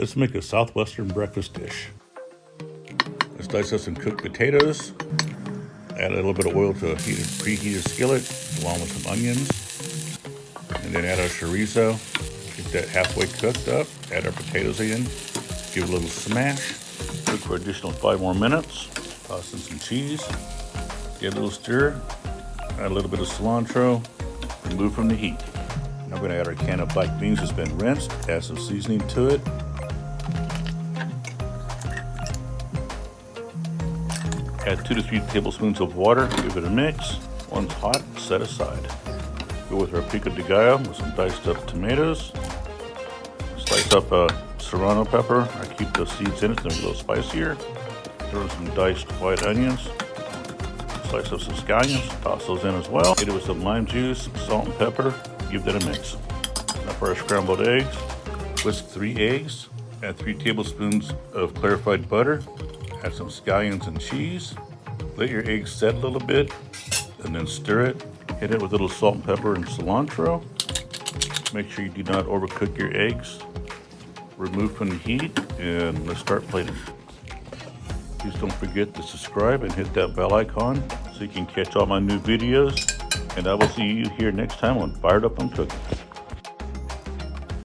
Let's make a Southwestern breakfast dish. Let's dice up some cooked potatoes. Add a little bit of oil to a preheated skillet, along with some onions. And then add our chorizo. Get that halfway cooked up. Add our potatoes in. Give it a little smash. Cook for an additional 5 more minutes. Toss in some cheese. Give it a little stir. Add a little bit of cilantro. Remove from the heat. Now we're going to add our can of black beans that's been rinsed. Add some seasoning to it. Add 2 to 3 tablespoons of water. Give it a mix. Once hot, set aside. Go with our pico de gallo with some diced up tomatoes. Slice up a serrano pepper. I keep the seeds in it to make it a little spicier. Throw in some diced white onions. Slice up some scallions. Toss those in as well. Hit it with some lime juice, some salt and pepper. Give that a mix. Now for our scrambled eggs. Whisk 3 eggs. Add 3 tablespoons of clarified butter. Add some scallions and cheese. Let your eggs set a little bit and then stir it. Hit it with a little salt and pepper and cilantro. Make sure you do not overcook your eggs. Remove from the heat and let's start plating. Please don't forget to subscribe and hit that bell icon so you can catch all my new videos. And I will see you here next time on Fired Up on Cooking.